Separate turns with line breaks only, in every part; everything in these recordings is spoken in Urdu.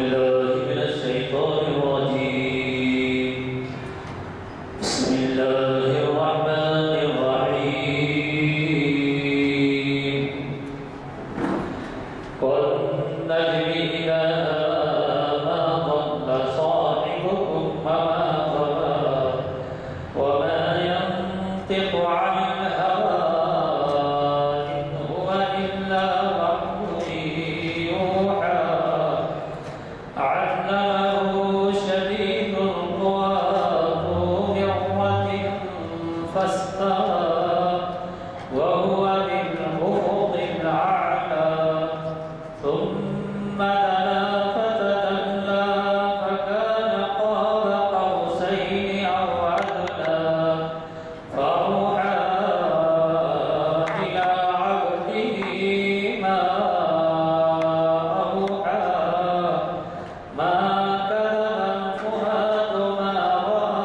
بالله من الشيطان الرجيم. بسم الله الرحمن الرحيم. والنجم إذا ما ضل صاحبكم وما غوى وما ينطق عن الهوى إن هو إلا وحي يوحى علمه شديد القوى ذو مرة فاستوى وهو بالأفق الأعلى ثم دنا فتدلى فكان قاب قوسين أو أدنى فأوحى إلى عبده ما أوحى ما كذب الفؤاد ما رأى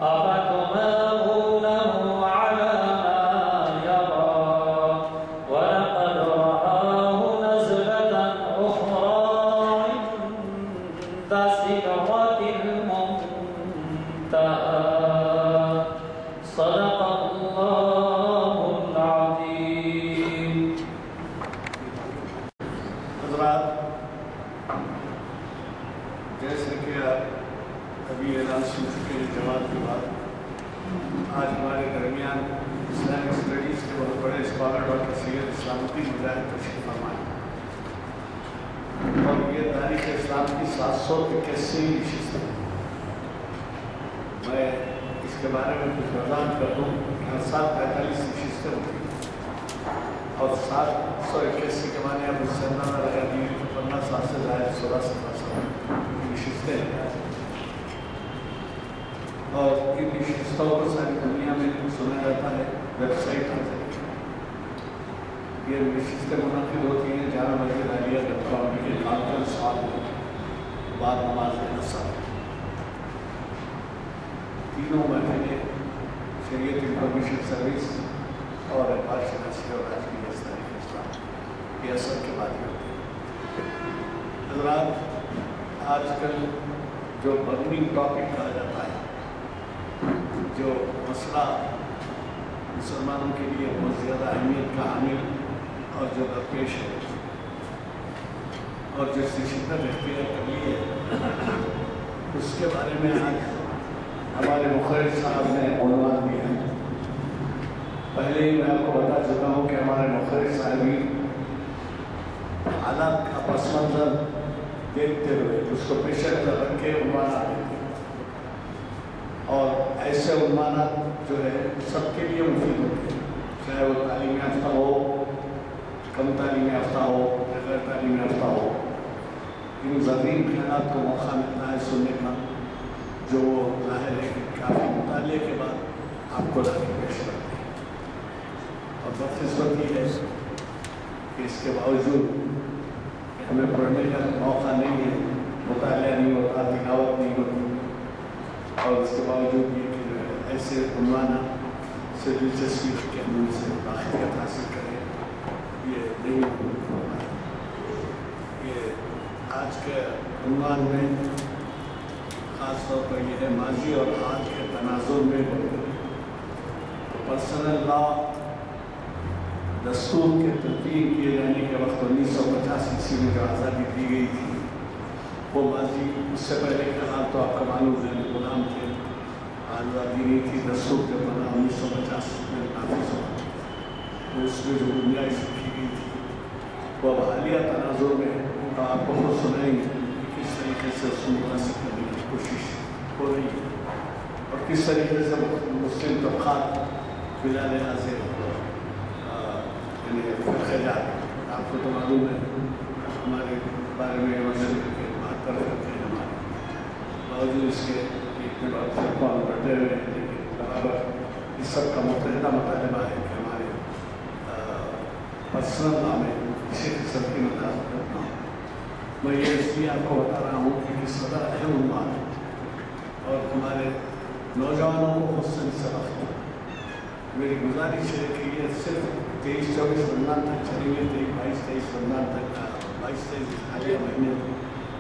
أفتمارونه على ما يرى ولقد رآه نزلة أخرى عند سدرة المنتهى صدق الله العظيم.
حضرات، جیسے کہ آپ ابھی اعلان سن چکے ہیں جماعت کے بعد، آج ہمارے درمیان اسلامک اسٹڈیز کے بہت بڑے اسکالر ڈاکٹر سید اسلام الدین مجاہد تشریف فرما ہے اور یہ تاریخ اسلام کی 781 نشست ہے. میں اس کے بارے میں کچھ وضاحت کر دوں کہ ہر سال 45 نشستیں ہوتی ہیں اور 781 کے معنی اب اس سے اندازہ لگا دیے تو 15 سال سے زائد 16-17 سال کی نشستیں ہیں. اور ان نشستوں کو ساری دنیا میں سنا جاتا ہے ویب سائٹ پر. یہ نشستیں منعقد ہوتی ہیں جامع مسجد عالیہ.com کے کانفرنس ہال میں بعد نماز عصر. تینوں محفلیں شریعت انفارمیشن سروس اور اقبال شناسی اور راجگیر تاریخ اسلام یہ اثر کے بعد ہی ہوتے ہیں. حضرات، آج کل جو برننگ ٹاپک کہا جاتا ہے، جو مسئلہ مسلمانوں کے لیے بہت زیادہ اہمیت کا حامل اور جو درپیش ہے اور جس نے شدت اختیار کر لی ہے، اس کے بارے میں آج ہمارے مخرج صاحب نے عنوان دیا ہے. پہلے ہی میں آپ کو بتا چکا ہوں کہ ہمارے مخرج صاحبین حالات کا پس منظر دیکھتے ہوئے اس کو پیش نظر رکھ کے عنوانات دیتے ہیں اور ایسے عنوانات جو ہے سب کے لیے مفید ہوتے ہیں، چاہے وہ تعلیم یافتہ ہو، کم تعلیم یافتہ ہو یا غیر تعلیم یافتہ ہو. ان زمین خیالات کو موقع ملتا ہے سننے کا جو ظاہر ہے کہ کافی مطالعے کے بعد آپ کو لا کے پیش کرتے ہیں. اور بدقسمت یہ ہے کہ اس کے باوجود کہ ہمیں پڑھنے کا موقع نہیں ہے، مطالعہ نہیں ہوتا، تلاوت نہیں ہوتی، اور اس کے باوجود یہ کہ جو ہے ایسے عنوانات سے دلچسپی کے ان سے باخبریت حاصل کریں، یہ نہیں ہوتا. یہ آج کے عنوان میں خاص طور پر یہ ہے ماضی اور آج کے تناظر میں پرسنل لا دستور کے تدوین کیے جانے کے وقت 1950 میں جو آزادی دی گئی تھی وہ ماضی. اس سے پہلے کا حال تو آپ کا معلوم ہے، غلام تھے، آزادی نہیں تھی. دستور کے بنا 1950 میں نافذ ہوا تو اس میں جو گنجائش رکھی گئی تھی وہ اب حالیہ تناظر میں آپ کو خود سنائیں گے کہ کس طریقے سے اس کو مناسب کرنے کی کوشش ہو رہی ہے اور کس طریقے سے مسلم طبقات بلا لحاظ سے خیالات. آپ کو تو معلوم ہے ہمارے بارے میں مشرق کے 72 فرقے ہیں ہمارے، باوجود اس کے اتنے بار فرقوں بڑھتے ہوئے ہیں، لیکن برابر اس سب کا متحدہ مطالبہ ہے کہ ہمارے پرسنل لا میں کسی قسم کی مداخلت نہ ہو. میں یہ اس لیے آپ کو بتا رہا ہوں کہ کس قدر اہم عنوان ہے اور ہمارے نوجوانوں کو بہت سے سبق ہے. میری گزارش ہے کہ یہ صرف 23-24 رمضان تک چلیں گے، 22-23 رمضان تک 22-23 حالیہ مہینے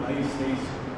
22-23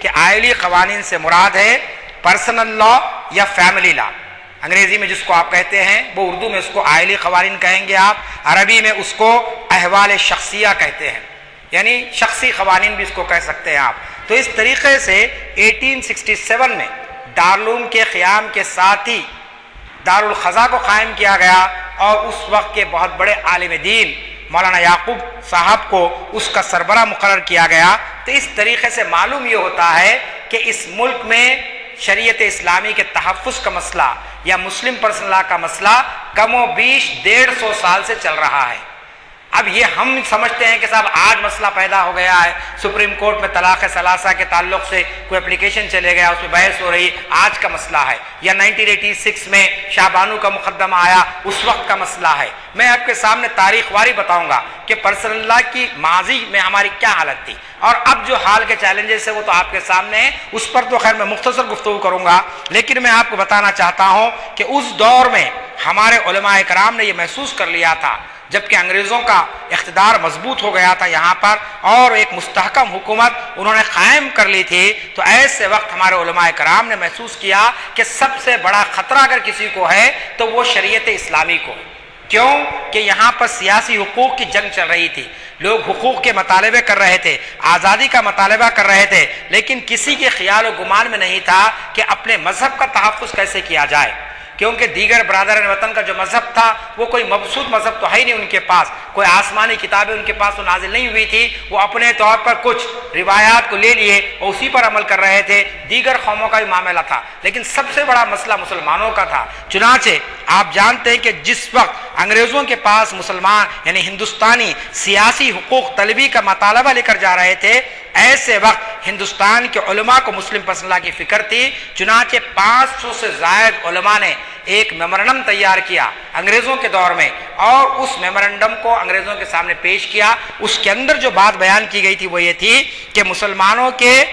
کہ آئلی قوانین سے مراد ہے پرسنل لا یا فیملی لا. انگریزی میں جس کو آپ کہتے ہیں وہ اردو میں اس کو آئلی قوانین کہیں گے آپ، عربی میں اس کو احوال شخصیہ کہتے ہیں، یعنی شخصی قوانین بھی اس کو کہہ سکتے ہیں آپ. تو اس طریقے سے 1867 میں دارالعلوم کے قیام کے ساتھ ہی دارالخزا کو قائم کیا گیا اور اس وقت کے بہت بڑے عالم دین مولانا یعقوب صاحب کو اس کا سربراہ مقرر کیا گیا. تو اس طریقے سے معلوم یہ ہوتا ہے کہ اس ملک میں شریعت اسلامی کے تحفظ کا مسئلہ یا مسلم پرسنل لا کا مسئلہ کم و بیش 150 سال سے چل رہا ہے. اب یہ ہم سمجھتے ہیں کہ صاحب آج مسئلہ پیدا ہو گیا ہے، سپریم کورٹ میں طلاق ثلاثہ کے تعلق سے کوئی اپلیکیشن چلے گیا، اس میں بحث ہو رہی، آج کا مسئلہ ہے، یا 1986 میں شاہ بانو کا مقدمہ آیا، اس وقت کا مسئلہ ہے. میں آپ کے سامنے تاریخ واری بتاؤں گا کہ پرسنل لا کی ماضی میں ہماری کیا حالت تھی اور اب جو حال کے چیلنجز ہیں وہ تو آپ کے سامنے ہیں. اس پر تو خیر میں مختصر گفتگو کروں گا، لیکن میں آپ کو بتانا چاہتا ہوں کہ اس دور میں ہمارے علماء کرام نے یہ محسوس کر لیا تھا، جبکہ انگریزوں کا اقتدار مضبوط ہو گیا تھا یہاں پر اور ایک مستحکم حکومت انہوں نے قائم کر لی تھی، تو ایسے وقت ہمارے علماء کرام نے محسوس کیا کہ سب سے بڑا خطرہ اگر کسی کو ہے تو وہ شریعت اسلامی کو. کیوں کہ یہاں پر سیاسی حقوق کی جنگ چل رہی تھی، لوگ حقوق کے مطالبے کر رہے تھے، آزادی کا مطالبہ کر رہے تھے، لیکن کسی کے خیال و گمان میں نہیں تھا کہ اپنے مذہب کا تحفظ کیسے کیا جائے، کیونکہ دیگر برادران وطن کا جو مذہب تھا وہ کوئی مبسوط مذہب تو ہے ہی نہیں ان کے پاس، کوئی آسمانی کتابیں ان کے پاس تو نازل نہیں ہوئی تھی، وہ اپنے طور پر کچھ روایات کو لے لیے اور اسی پر عمل کر رہے تھے. دیگر قوموں کا بھی معاملہ تھا، لیکن سب سے بڑا مسئلہ مسلمانوں کا تھا. چنانچہ آپ جانتے ہیں کہ جس وقت انگریزوں کے پاس مسلمان یعنی ہندوستانی سیاسی حقوق طلبی کا مطالبہ لے کر جا رہے تھے، ایسے وقت ہندوستان کے علماء کو مسلم پرسنل لا کی فکر تھی. چنانچہ 500 سے زائد علماء نے ایک میمورنڈم تیار کیا انگریزوں کے دور میں اور اس میمورنڈم کو انگریزوں کے سامنے پیش کیا. اس کے اندر جو بات بیان کی گئی تھی وہ یہ تھی کہ مسلمانوں کے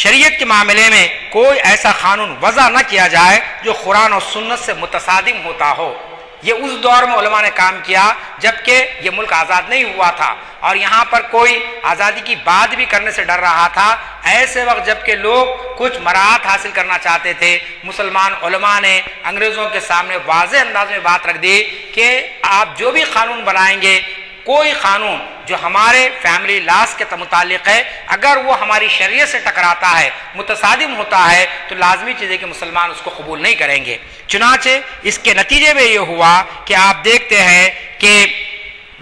شریعت کے معاملے میں کوئی ایسا قانون وضع نہ کیا جائے جو قرآن اور سنت سے متصادم ہوتا ہو. یہ اس دور میں علماء نے کام کیا جبکہ یہ ملک آزاد نہیں ہوا تھا اور یہاں پر کوئی آزادی کی بات بھی کرنے سے ڈر رہا تھا. ایسے وقت جبکہ لوگ کچھ مراحت حاصل کرنا چاہتے تھے، مسلمان علماء نے انگریزوں کے سامنے واضح انداز میں بات رکھ دی کہ آپ جو بھی قانون بنائیں گے، کوئی قانون جو ہمارے فیملی لاس کے متعلق ہے اگر وہ ہماری شریعت سے ٹکراتا ہے، متصادم ہوتا ہے، تو لازمی چیز ہے کہ مسلمان اس کو قبول نہیں کریں گے. چنانچہ اس کے نتیجے میں یہ ہوا کہ آپ دیکھتے ہیں کہ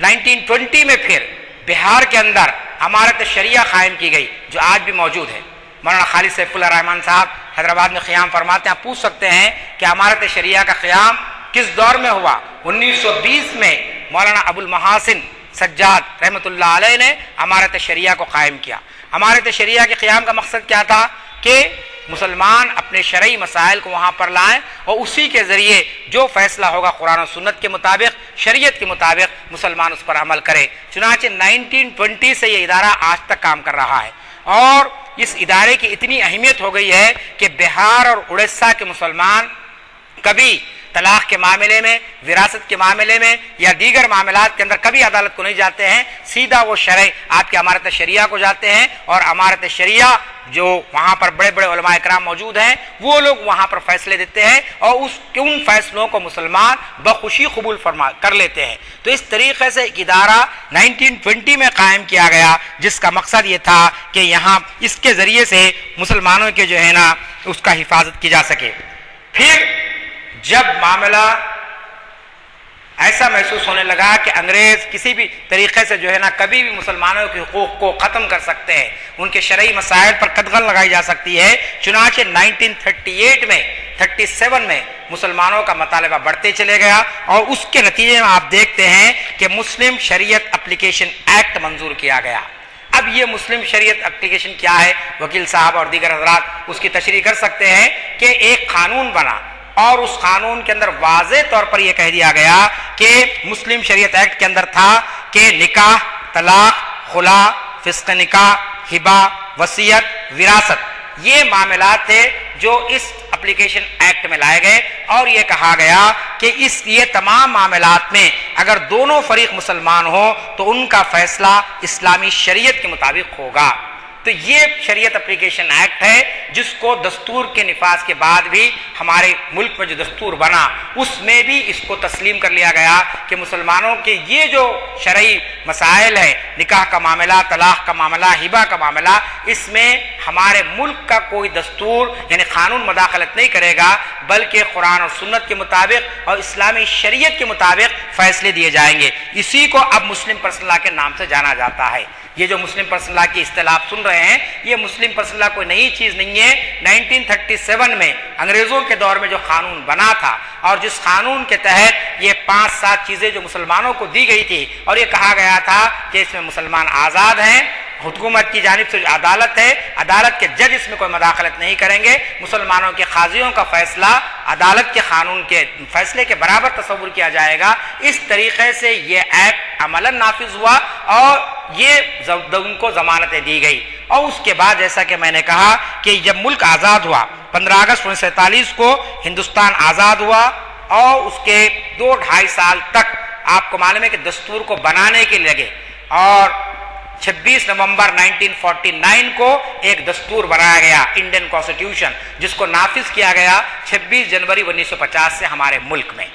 1920 میں پھر بہار کے اندر امارت شریعہ قائم کی گئی جو آج بھی موجود ہے. مولانا خالد سیف اللہ رحمان صاحب حیدرآباد میں قیام فرماتے ہیں. آپ پوچھ سکتے ہیں کہ امارت شریعہ کا قیام کس دور میں ہوا؟ 1920 میں مولانا ابو المحاسن سجاد رحمۃ اللہ علیہ نے امارت شریعہ کو قائم کیا. امارت شریعہ کے قیام کا مقصد کیا تھا کہ مسلمان اپنے شرعی مسائل کو وہاں پر لائیں اور اسی کے ذریعے جو فیصلہ ہوگا قرآن و سنت کے مطابق، شریعت کے مطابق مسلمان اس پر عمل کرے. چنانچہ 1920 سے یہ ادارہ آج تک کام کر رہا ہے اور اس ادارے کی اتنی اہمیت ہو گئی ہے کہ بہار اور اڑیسہ کے مسلمان کبھی طلاق کے معاملے میں، وراثت کے معاملے میں یا دیگر معاملات کے اندر کبھی عدالت کو نہیں جاتے ہیں، سیدھا وہ شرع آپ کے امارت شریعہ کو جاتے ہیں اور امارت شریعہ جو وہاں پر بڑے بڑے علماء اکرام موجود ہیں وہ لوگ وہاں پر فیصلے دیتے ہیں اور ان فیصلوں کو مسلمان بخوشی قبول کر لیتے ہیں. تو اس طریقے سے ایک ادارہ 1920 میں قائم کیا گیا جس کا مقصد یہ تھا کہ یہاں اس کے ذریعے سے مسلمانوں کے جو ہے نا اس کا حفاظت کی جا سکے. پھر جب معاملہ ایسا محسوس ہونے لگا کہ انگریز کسی بھی طریقے سے جو ہے نا کبھی بھی مسلمانوں کے حقوق کو ختم کر سکتے ہیں، ان کے شرعی مسائل پر قدغن لگائی جا سکتی ہے، چنانچہ 1937 میں مسلمانوں کا مطالبہ بڑھتے چلے گیا اور اس کے نتیجے میں آپ دیکھتے ہیں کہ مسلم شریعت اپلیکیشن ایکٹ منظور کیا گیا. اب یہ مسلم شریعت اپلیکیشن کیا ہے؟ وکیل صاحب اور دیگر حضرات اس کی تشریح کر سکتے ہیں کہ ایک قانون بنا اور اس قانون کے اندر واضح طور پر یہ کہہ دیا گیا کہ مسلم شریعت ایکٹ کے اندر تھا کہ نکاح، طلاق، خلا، فسخ نکاح، ہبہ، وصیت، وراثت یہ معاملات تھے جو اس اپلیکیشن ایکٹ میں لائے گئے اور یہ کہا گیا کہ یہ تمام معاملات میں اگر دونوں فریق مسلمان ہوں تو ان کا فیصلہ اسلامی شریعت کے مطابق ہوگا. تو تو یہ شریعت اپلیکیشن ایکٹ ہے جس کو دستور کے نفاذ کے بعد بھی ہمارے ملک میں جو دستور بنا اس میں بھی اس کو تسلیم کر لیا گیا کہ مسلمانوں کے یہ جو شرعی مسائل ہیں، نکاح کا معاملہ، طلاق کا معاملہ، ہبہ کا معاملہ، اس میں ہمارے ملک کا کوئی دستور یعنی قانون مداخلت نہیں کرے گا، بلکہ قرآن اور سنت کے مطابق اور اسلامی شریعت کے مطابق فیصلے دیے جائیں گے۔ اسی کو اب مسلم پرسنل لا کے نام سے جانا جاتا ہے۔ یہ جو مسلم پرسنل لا کی اصطلاح سن رہے ہیں، یہ مسلم پرسنل لا کوئی نئی چیز نہیں ہے۔ 1937 میں انگریزوں کے دور میں جو قانون بنا تھا اور جس قانون کے تحت یہ 5-7 چیزیں جو مسلمانوں کو دی گئی تھی اور یہ کہا گیا تھا کہ اس میں مسلمان آزاد ہیں، حکومت کی جانب سے جو عدالت ہے، عدالت کے جج اس میں کوئی مداخلت نہیں کریں گے، مسلمانوں کے قاضیوں کا فیصلہ عدالت کے قانون کے فیصلے کے برابر تصور کیا جائے گا۔ اس طریقے سے یہ ایکٹ عملاً نافذ ہوا اور یہ ان کو ضمانتیں دی گئی۔ اور اس کے بعد جیسا کہ میں نے کہا کہ جب ملک آزاد ہوا، 15 اگست 1947 کو ہندوستان آزاد ہوا اور اس کے 2-2.5 سال تک آپ کو معلوم ہے کہ دستور کو بنانے کے لیے لگے، اور 26 نومبر 1949 کو ایک دستور بنایا گیا، انڈین کانسٹیٹیوشن، جس کو نافذ کیا گیا 26 جنوری 1950 سے ہمارے ملک میں۔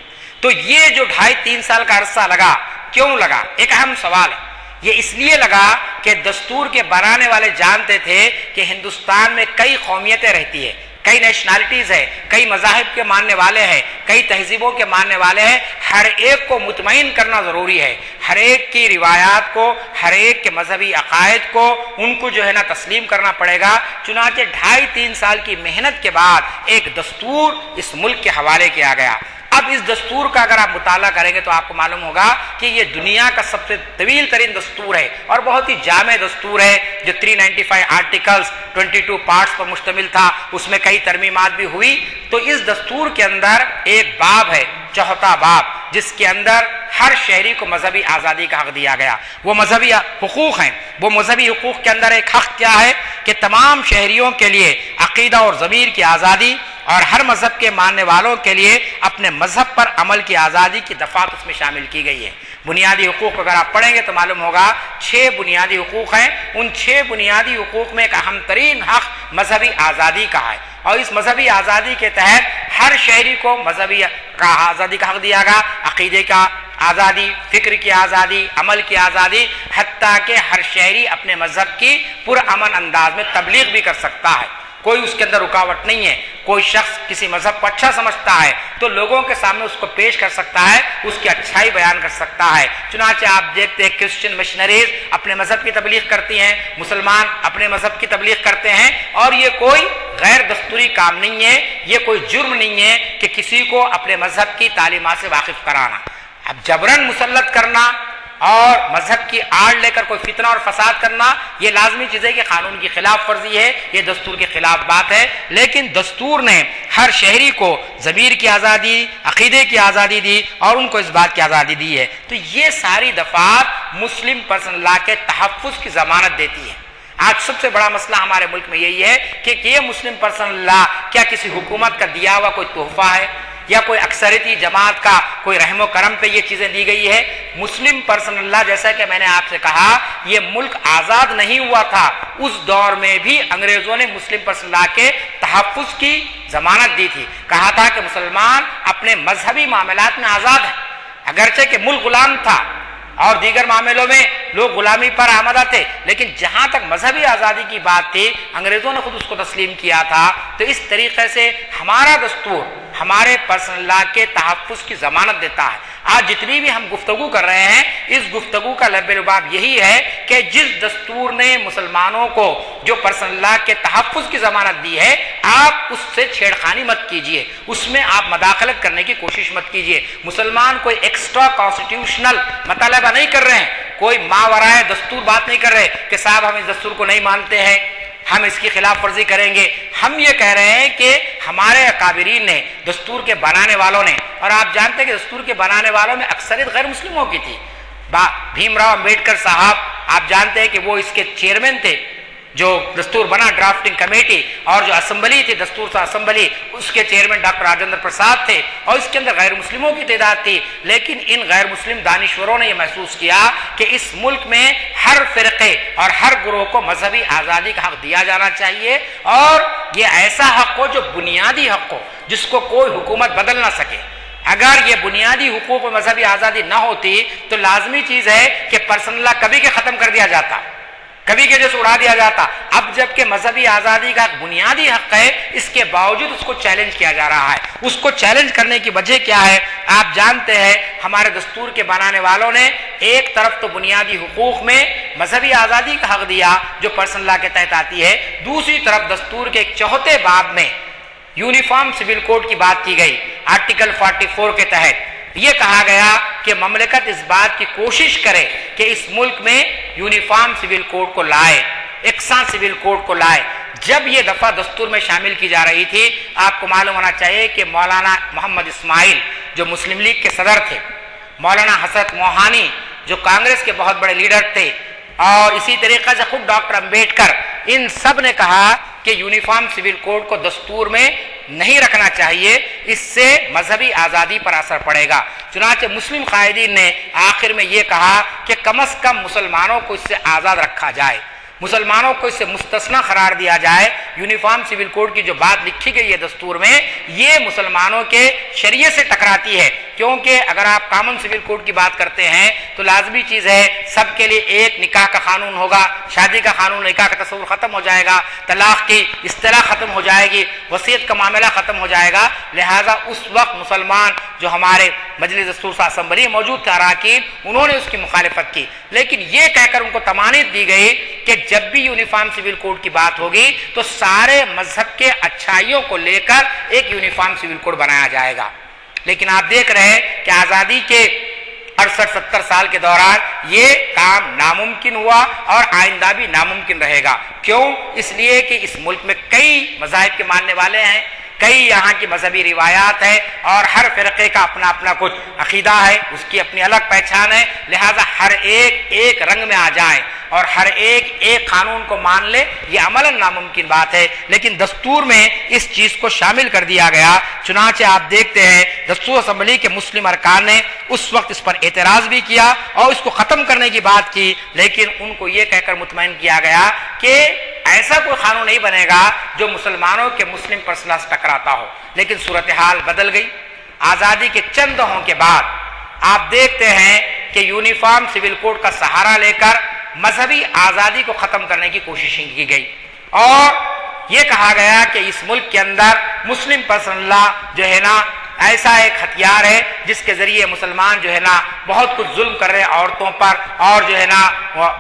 تو یہ جو 2.5-3 سال کا عرصہ لگا، کیوں لگا؟ ایک اہم سوال ہے۔ یہ اس لیے لگا کہ دستور کے بنانے والے جانتے تھے کہ ہندوستان میں کئی قومیتیں رہتی ہیں، کئی نیشنلٹیز ہیں، کئی مذاہب کے ماننے والے ہیں، کئی تہذیبوں کے ماننے والے ہیں، ہر ایک کو مطمئن کرنا ضروری ہے، ہر ایک کی روایات کو، ہر ایک کے مذہبی عقائد کو ان کو جو ہے نا تسلیم کرنا پڑے گا۔ چنانچہ 2.5-3 سال کی محنت کے بعد ایک دستور اس ملک کے حوالے کیا گیا۔ اب اس دستور کا اگر آپ مطالعہ کریں گے تو آپ کو معلوم ہوگا کہ یہ دنیا کا سب سے طویل ترین دستور ہے اور بہت ہی جامع دستور ہے، جو 395 آرٹیکلز 22 پارٹس پر مشتمل تھا، اس میں کئی ترمیمات بھی ہوئی۔ تو اس دستور کے اندر ایک باب ہے، 4واں باب، جس کے اندر ہر شہری کو مذہبی آزادی کا حق دیا گیا۔ وہ مذہبی حقوق ہیں، وہ مذہبی حقوق کے اندر ایک حق کیا ہے کہ تمام شہریوں کے لیے عقیدہ اور ضمیر کی آزادی اور ہر مذہب کے ماننے والوں کے لیے اپنے مذہب پر عمل کی آزادی کی دفعات اس میں شامل کی گئی ہے۔ بنیادی حقوق اگر آپ پڑھیں گے تو معلوم ہوگا 6 بنیادی حقوق ہیں۔ ان 6 بنیادی حقوق میں ایک اہم ترین حق مذہبی آزادی کا ہے، اور اس مذہبی آزادی کے تحت ہر شہری کو مذہبی آزادی کا حق دیا گیا، عقیدے کا آزادی، فکر کی آزادی، عمل کی آزادی، حتیٰ کہ ہر شہری اپنے مذہب کی پرامن انداز میں تبلیغ بھی کر سکتا ہے، کوئی اس کے اندر رکاوٹ نہیں ہے۔ کوئی شخص کسی مذہب کو اچھا سمجھتا ہے تو لوگوں کے سامنے اس کو پیش کر سکتا ہے، اس کی اچھائی بیان کر سکتا ہے۔ چنانچہ آپ دیکھتے ہیں کرسچن مشنریز اپنے مذہب کی تبلیغ کرتی ہیں، مسلمان اپنے مذہب کی تبلیغ کرتے ہیں، اور یہ کوئی غیر دستوری کام نہیں ہے، یہ کوئی جرم نہیں ہے کہ کسی کو اپنے مذہب کی تعلیمات سے واقف کرانا۔ اب جبراً مسلط کرنا اور مذہب کی آڑ لے کر کوئی فتنہ اور فساد کرنا یہ لازمی چیز ہے کہ قانون کی خلاف ورزی ہے، یہ دستور کے خلاف بات ہے۔ لیکن دستور نے ہر شہری کو ضمیر کی آزادی، عقیدے کی آزادی دی اور ان کو اس بات کی آزادی دی ہے۔ تو یہ ساری دفعات مسلم پرسنل لا کے تحفظ کی ضمانت دیتی ہے۔ آج سب سے بڑا مسئلہ ہمارے ملک میں یہی ہے کہ یہ مسلم پرسنل لا کیا کسی حکومت کا دیا ہوا کوئی تحفہ ہے یا کوئی اکثریتی جماعت کا کوئی رحم و کرم پہ یہ چیزیں دی گئی ہے؟ مسلم پرسنل لا، جیسا کہ میں نے آپ سے کہا، یہ ملک آزاد نہیں ہوا تھا، اس دور میں بھی انگریزوں نے مسلم پرسنل لا کے تحفظ کی ضمانت دی تھی۔ کہا تھا کہ مسلمان اپنے مذہبی معاملات میں آزاد ہیں، اگرچہ کہ ملک غلام تھا اور دیگر معاملوں میں لوگ غلامی پر آمدہ تھے، لیکن جہاں تک مذہبی آزادی کی بات تھی انگریزوں نے خود اس کو تسلیم کیا تھا۔ تو اس طریقے سے ہمارا دستور ہمارے پرسنل لا کے تحفظ کی ضمانت دیتا ہے۔ آج جتنی بھی ہم گفتگو کر رہے ہیں، اس گفتگو کا لب لباب یہی ہے کہ جس دستور نے مسلمانوں کو جو پرسنل لا کے تحفظ کی ضمانت دی ہے، آپ اس سے چھیڑخانی مت کیجئے، اس میں آپ مداخلت کرنے کی کوشش مت کیجئے۔ مسلمان کوئی ایکسٹرا کانسٹیٹیوشنل مطالبہ نہیں کر رہے ہیں، کوئی ماورائے دستور بات نہیں کر رہے کہ صاحب ہم اس دستور کو نہیں مانتے ہیں، ہم اس کی خلاف ورزی کریں گے۔ ہم یہ کہہ رہے ہیں کہ ہمارے اکابرین نے، دستور کے بنانے والوں نے، اور آپ جانتے ہیں کہ دستور کے بنانے والوں میں اکثریت غیر مسلموں کی تھی۔ بھیم راؤ امبیڈکر صاحب آپ جانتے ہیں کہ وہ اس کے چیئرمین تھے، جو دستور بنا ڈرافٹنگ کمیٹی اور جو اسمبلی تھی دستور سا اسمبلی، اس کے چیئرمین ڈاکٹر راجندر پرساد تھے اور اس کے اندر غیر مسلموں کی تعداد تھی، لیکن ان غیر مسلم دانشوروں نے یہ محسوس کیا کہ اس ملک میں ہر فرقے اور ہر گروہ کو مذہبی آزادی کا حق دیا جانا چاہیے، اور یہ ایسا حق ہو جو بنیادی حق ہو جس کو کوئی حکومت بدل نہ سکے۔ اگر یہ بنیادی حقوق و مذہبی آزادی نہ ہوتی تو لازمی چیز ہے کہ پرسنل لا کبھی کے ختم کر دیا جاتا، کبھی کے جیسے اڑا دیا جاتا۔ اب جبکہ مذہبی آزادی کا بنیادی حق ہے، اس کے باوجود اس کو چیلنج کیا جا رہا ہے۔ اس کو چیلنج کرنے کی وجہ کیا ہے؟ آپ جانتے ہیں ہمارے دستور کے بنانے والوں نے ایک طرف تو بنیادی حقوق میں مذہبی آزادی کا حق دیا جو پرسنل لا کے تحت آتی ہے، دوسری طرف دستور کے ایک 4 باب میں یونیفارم سول کوڈ کی بات کی گئی۔ آرٹیکل 44 کے تحت یہ کہا گیا کہ مملکت اس بات کی کوشش کرے کہ اس ملک میں یونیفارم سول کوڈ کو لائے، یکساں سول کوڈ کو لائے۔ جب یہ دفعہ دستور میں شامل کی جا رہی تھی، آپ کو معلوم ہونا چاہیے کہ مولانا محمد اسماعیل جو مسلم لیگ کے صدر تھے، مولانا حسرت موہانی جو کانگریس کے بہت بڑے لیڈر تھے، اور اسی طریقے سے خود ڈاکٹر امبیڈکر، ان سب نے کہا کہ یونیفارم سول کوڈ کو دستور میں نہیں رکھنا چاہیے، اس سے مذہبی آزادی پر اثر پڑے گا۔ چنانچہ مسلم قائدین نے آخر میں یہ کہا کہ کم از کم مسلمانوں کو اس سے آزاد رکھا جائے، مسلمانوں کو اس سے مستثنی قرار دیا جائے۔ یونیفارم سول کوڈ کی جو بات لکھی گئی ہے دستور میں، یہ مسلمانوں کے شریعت سے ٹکراتی ہے، کیونکہ اگر آپ کامن سول کوڈ کی بات کرتے ہیں تو لازمی چیز ہے سب کے لیے ایک نکاح کا قانون ہوگا، شادی کا قانون، نکاح کا تصور ختم ہو جائے گا، طلاق کی اصطلاح ختم ہو جائے گی، وصیت کا معاملہ ختم ہو جائے گا۔ لہذا اس وقت مسلمان جو ہمارے مجلس دستور سا اسمبلی موجود تھے اراکین، انہوں نے اس کی مخالفت کی، لیکن یہ کہہ کر ان کو تمانیت دی گئی کہ جب بھی یونیفارم سول کوڈ کی بات ہوگی تو سارے مذہب کے اچھائیوں کو لے کر ایک یونیفارم سول کوڈ بنایا جائے گا۔ لیکن آپ دیکھ رہے ہیں کہ آزادی کے 68-70 سال کے دوران یہ کام ناممکن ہوا اور آئندہ بھی ناممکن رہے گا۔ کیوں؟ اس لیے کہ اس ملک میں کئی مذاہب کے ماننے والے ہیں، کئی یہاں کی مذہبی روایات ہیں، اور ہر فرقے کا اپنا اپنا کچھ عقیدہ ہے، اس کی اپنی الگ پہچان ہے۔ لہذا ہر ایک رنگ میں آ جائیں اور ہر ایک قانون کو مان لے، یہ عملاً ناممکن بات ہے، لیکن دستور میں اس چیز کو شامل کر دیا گیا۔ چنانچہ آپ دیکھتے ہیں دستور اسمبلی کے مسلم ارکان نے اس وقت اس پر اعتراض بھی کیا اور اس کو ختم کرنے کی بات کی، لیکن ان کو یہ کہہ کر مطمئن کیا گیا کہ ایسا کوئی قانون نہیں بنے گا جو مسلمانوں کے مسلم پرسنل سے ٹکراتا ہو۔ لیکن صورتحال بدل گئی۔ آزادی کے چند دہوں کے بعد آپ دیکھتے ہیں کہ یونیفارم سول کوڈ کا سہارا لے کر مذہبی آزادی کو ختم کرنے کی کوششیں کی گئی، اور یہ کہا گیا کہ اس ملک کے اندر مسلم پرسنل لا جو ہے نا ایسا ایک ہتھیار ہے جس کے ذریعے مسلمان جو ہے نا بہت کچھ ظلم کر رہے ہیں، عورتوں پر اور جو ہے نا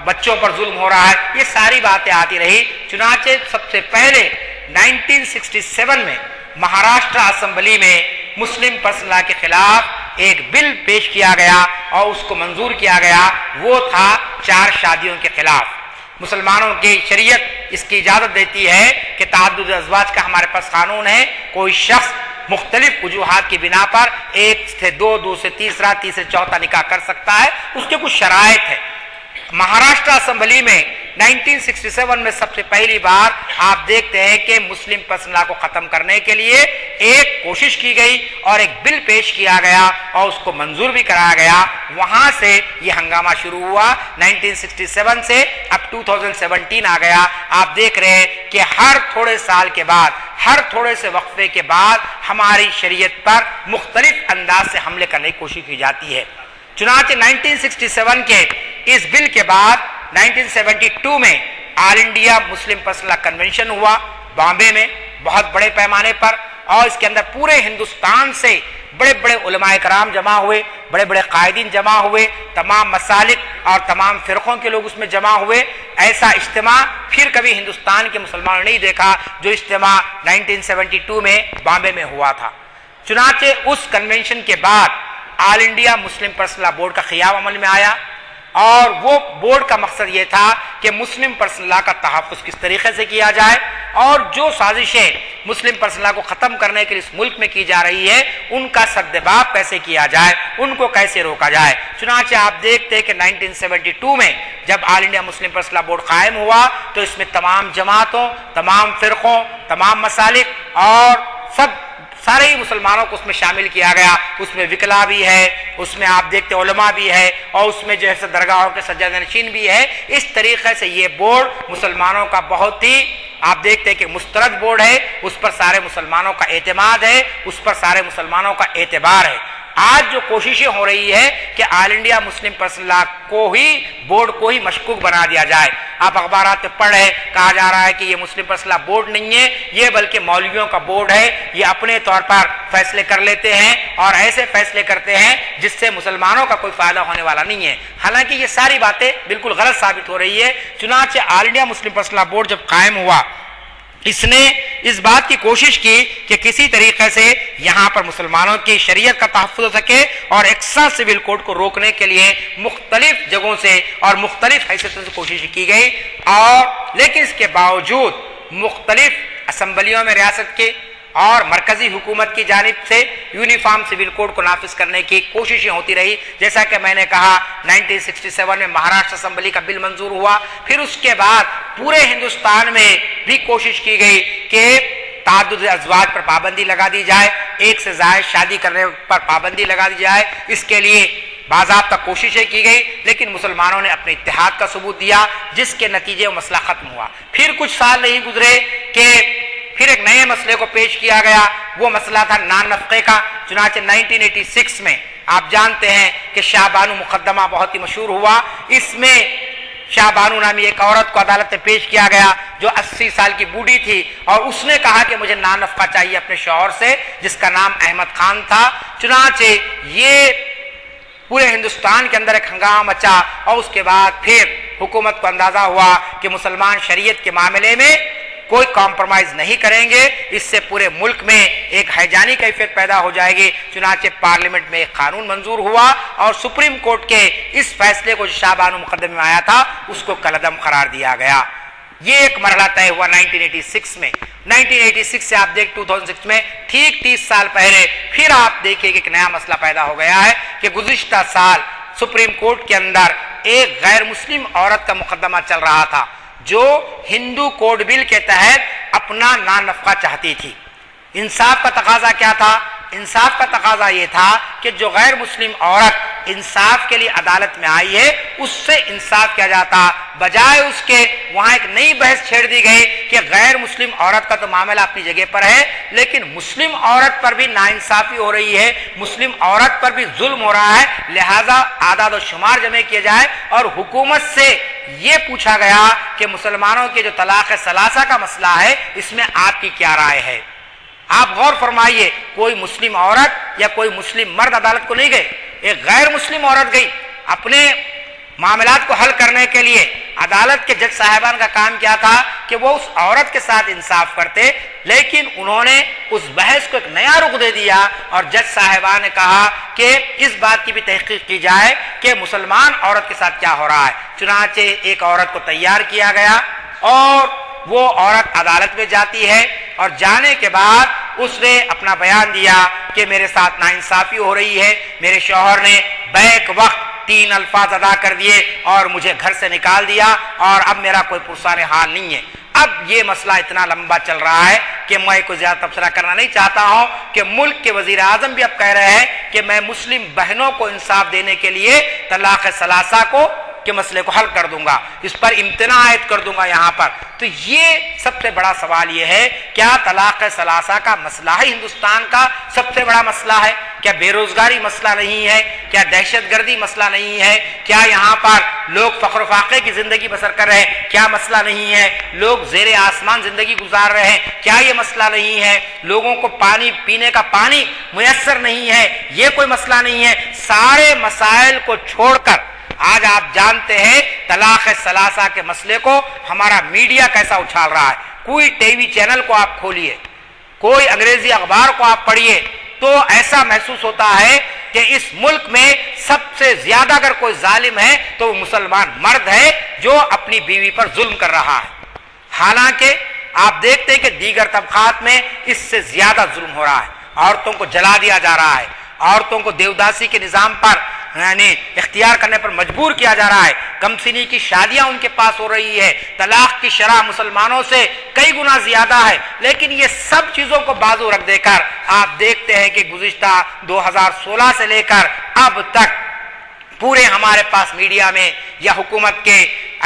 بچوں پر ظلم ہو رہا ہے، یہ ساری باتیں آتی رہی۔ چنانچہ سب سے پہلے 1967 میں مہاراشٹر اسمبلی میں مسلم پرسنل لا کے خلاف ایک بل پیش کیا گیا اور اس کو منظور کیا گیا، وہ تھا 4 شادیوں کے خلاف۔ مسلمانوں کی شریعت اس کی اجازت دیتی ہے کہ تعدد ازواج کا ہمارے پاس قانون ہے، کوئی شخص مختلف وجوہات کی بنا پر 1 سے 2، 2 سے تیسرا، 3 سے چوتھا نکاح کر سکتا ہے، اس کے کچھ شرائط ہے۔ مہاراشٹر اسمبلی میں 1967 میں سب سے پہلی بار آپ دیکھتے ہیں کہ مسلم پرسنل لا کو ختم کرنے کے لیے ایک کوشش کی گئی اور ایک بل پیش کیا گیا اور اس کو منظور بھی کرایا گیا۔ وہاں سے یہ ہنگامہ شروع ہوا 1967 سے اب 2017 آ گیا۔ آپ دیکھ رہے ہیں کہ ہر تھوڑے سال کے بعد، ہر تھوڑے سے وقفے کے بعد ہماری شریعت پر مختلف انداز سے حملے کرنے کی کوشش کی جاتی ہے۔ چنانچہ 1967 کے اس بل کے بعد 1972 میں آل انڈیا مسلم پرسنل لا کنونشن ہوا بامبے میں بہت بڑے پیمانے پر، اور اس کے اندر پورے ہندوستان سے بڑے بڑے علماء کرام جمع ہوئے، بڑے بڑے قائدین جمع ہوئے، تمام مسالک اور تمام فرقوں کے لوگ اس میں جمع ہوئے۔ ایسا اجتماع پھر کبھی ہندوستان کے مسلمانوں نے نہیں دیکھا جو اجتماع 1972 میں بامبے میں ہوا تھا۔ چنانچہ اس کنونشن کے بعد آل انڈیا مسلم پرسنل لا بورڈ کا قیام عمل میں آیا، اور وہ بورڈ کا مقصد یہ تھا کہ مسلم پرسنل لا کا تحفظ کس طریقے سے کیا جائے، اور جو سازشیں مسلم پرسنل لا کو ختم کرنے کے لیے اس ملک میں کی جا رہی ہے، ان کا سدباب کیسے کیا جائے، ان کو کیسے روکا جائے۔ چنانچہ آپ دیکھتے کہ 1972 میں جب آل انڈیا مسلم پرسنل لا بورڈ قائم ہوا تو اس میں تمام جماعتوں، تمام فرقوں، تمام مسالک اور سارے ہی مسلمانوں کو اس میں شامل کیا گیا۔ اس میں وکلا بھی ہے، اس میں آپ دیکھتے علماء بھی ہے، اور اس میں جو ہے درگاہوں کے سجادہ نشین بھی ہے۔ اس طریقے سے یہ بورڈ مسلمانوں کا بہت ہی آپ دیکھتے ہیں کہ مسترد بورڈ ہے، اس پر سارے مسلمانوں کا اعتماد ہے، اس پر سارے مسلمانوں کا اعتبار ہے۔ آج جو کوششیں ہو رہی ہے کہ آل انڈیا مسلم پرسنل لا کو ہی بورڈ کو ہی مشکوک بنا دیا جائے۔ آپ اخبارات میں پڑھ رہے کہا جا رہا ہے کہ یہ مسلم پرسنل لا بورڈ نہیں ہے، یہ بلکہ مولویوں کا بورڈ ہے، یہ اپنے طور پر فیصلے کر لیتے ہیں اور ایسے فیصلے کرتے ہیں جس سے مسلمانوں کا کوئی فائدہ ہونے والا نہیں ہے۔ حالانکہ یہ ساری باتیں بالکل غلط ثابت ہو رہی ہے۔ چنانچہ آل انڈیا مسلم پرسنل لا بورڈ جب قائم ہوا، اس نے اس بات کی کوشش کی کہ کسی طریقے سے یہاں پر مسلمانوں کی شریعت کا تحفظ ہو سکے، اور ایکسٹرا سول کوڈ کو روکنے کے لیے مختلف جگہوں سے اور مختلف حیثیتوں سے کوشش کی گئی، اور لیکن اس کے باوجود مختلف اسمبلیوں میں ریاست کے اور مرکزی حکومت کی جانب سے یونیفارم سول کوڈ کو نافذ کرنے کی کوششیں ہوتی رہی۔ جیسا کہ میں نے کہا 1967 میں مہاراشٹر اسمبلی کا بل منظور ہوا، پھر اس کے بعد پورے ہندوستان میں بھی کوشش کی گئی کہ تعدد ازواج پر پابندی لگا دی جائے، ایک سے زائد شادی کرنے پر پابندی لگا دی جائے۔ اس کے لیے باضابطہ کوششیں کی گئی، لیکن مسلمانوں نے اپنے اتحاد کا ثبوت دیا، جس کے نتیجے میں مسئلہ ختم ہوا۔ پھر کچھ سال نہیں گزرے کہ پھر ایک نئے مسئلے کو پیش کیا گیا، وہ مسئلہ تھا نان نفقے کا۔ چنانچہ 1986 میں آپ جانتے ہیں کہ شاہ بانو مقدمہ بہت ہی مشہور ہوا۔ اس میں شاہ بانو نامی ایک عورت کو عدالت میں پیش کیا گیا جو 80 سال کی بوڑھی تھی، اور اس نے کہا کہ مجھے نان نفقہ چاہیے اپنے شوہر سے، جس کا نام احمد خان تھا۔ چنانچہ یہ پورے ہندوستان کے اندر ایک ہنگامہ مچا، اور اس کے بعد پھر حکومت کو اندازہ ہوا کہ مسلمان شریعت کے معاملے میں کوئی کمپرومائز نہیں کریں گے، اس سے پورے ملک میں ایک ہیجانی کیفیت پیدا ہو جائے گی۔ چنانچہ پارلیمنٹ میں ایک قانون منظور ہوا، اور سپریم کورٹ کے اس فیصلے کو جو شاہ بانو مقدمے میں آیا تھا اس کو کالعدم قرار دیا گیا۔ یہ ایک مرحلہ طے ہوا 1986 میں۔ 1986 سے آپ دیکھ 2006 میں ٹھیک 30 سال پہلے پھر آپ دیکھیں کہ ایک نیا مسئلہ پیدا ہو گیا ہے کہ گزشتہ سال سپریم کورٹ کے اندر ایک غیر مسلم عورت کا مقدمہ چل رہا تھا جو ہندو کوڈ بل کے تحت اپنا نان نفقہ چاہتی تھی۔ انصاف کا تقاضا کیا تھا؟ انصاف کا تقاضا یہ تھا کہ جو غیر مسلم عورت انصاف کے لیے عدالت میں آئی ہے اس سے انصاف کیا جاتا، بجائے اس کے وہاں ایک نئی بحث چھیڑ دی گئی کہ غیر مسلم عورت کا تو معاملہ اپنی جگہ پر ہے، لیکن مسلم عورت پر بھی ناانصافی ہو رہی ہے، مسلم عورت پر بھی ظلم ہو رہا ہے، لہذا اعداد و شمار جمع کیے جائے۔ اور حکومت سے یہ پوچھا گیا کہ مسلمانوں کے جو طلاق ثلاثہ کا مسئلہ ہے اس میں آپ کی کیا رائے ہے؟ آپ غور فرمائیے، کوئی مسلم عورت یا کوئی مسلم مرد عدالت کو نہیں گئے، ایک غیر مسلم عورت گئی اپنے معاملات کو حل کرنے کے لیے۔ عدالت کے جج صاحبان کا کام کیا تھا کہ وہ اس عورت کے ساتھ انصاف کرتے، لیکن انہوں نے اس بحث کو ایک نیا رخ دے دیا، اور جج صاحبان نے کہا کہ اس بات کی بھی تحقیق کی جائے کہ مسلمان عورت کے ساتھ کیا ہو رہا ہے۔ چنانچہ ایک عورت کو تیار کیا گیا، اور وہ عورت عدالت میں جاتی ہے، اور جانے کے بعد اس نے اپنا بیان دیا کہ میرے ساتھ ناانصافی ہو رہی ہے، میرے شوہر نے بیک وقت 3 الفاظ ادا کر دیے اور مجھے گھر سے نکال دیا، اور اب میرا کوئی پرسان حال نہیں ہے۔ اب یہ مسئلہ اتنا لمبا چل رہا ہے کہ میں کوئی زیادہ تبصرہ کرنا نہیں چاہتا ہوں کہ ملک کے وزیر اعظم بھی اب کہہ رہے ہیں کہ میں مسلم بہنوں کو انصاف دینے کے لیے طلاق ثلاثہ کو کے مسئلے کو حل کر دوں گا، اس پر امتناع عائد کر دوں گا یہاں پر۔ تو یہ سب سے بڑا سوال یہ ہے، کیا طلاق ثلاثہ کا مسئلہ ہے ہندوستان کا سب سے بڑا مسئلہ ہے؟ کیا بے روزگاری مسئلہ نہیں ہے؟ کیا دہشت گردی مسئلہ نہیں ہے؟ کیا یہاں پر لوگ فخر و فاقے کی زندگی بسر کر رہے ہیں؟ کیا مسئلہ نہیں ہے؟ لوگ زیر آسمان زندگی گزار رہے ہیں؟ کیا یہ مسئلہ نہیں ہے؟ لوگوں کو پانی پینے کا پانی میسر نہیں ہے؟ یہ کوئی مسئلہ نہیں ہے؟ سارے مسائل کو چھوڑ کر آج آپ جانتے ہیں طلاق ثلاثہ کے مسئلے کو ہمارا میڈیا کیسا اچھال رہا ہے۔ کوئی ٹی وی چینل کو آپ کھولیے، کوئی انگریزی اخبار کو آپ پڑھیے، تو ایسا محسوس ہوتا ہے کہ اس ملک میں سب سے زیادہ اگر کوئی ظالم ہے تو وہ مسلمان مرد ہے جو اپنی بیوی پر ظلم کر رہا ہے۔ حالانکہ آپ دیکھتے ہیں کہ دیگر طبقات میں اس سے زیادہ ظلم ہو رہا ہے، عورتوں کو جلا دیا جا رہا ہے، عورتوں کو دیوداسی کے نظام پر یعنی اختیار کرنے پر مجبور کیا جا رہا ہے، کم سنی کی شادیاں ان کے پاس ہو رہی ہے، طلاق کی شرح مسلمانوں سے کئی گنا زیادہ ہے۔ لیکن یہ سب چیزوں کو بازو رکھ دے کر آپ دیکھتے ہیں کہ گزشتہ 2016 سے لے کر اب تک پورے ہمارے پاس میڈیا میں یا حکومت کے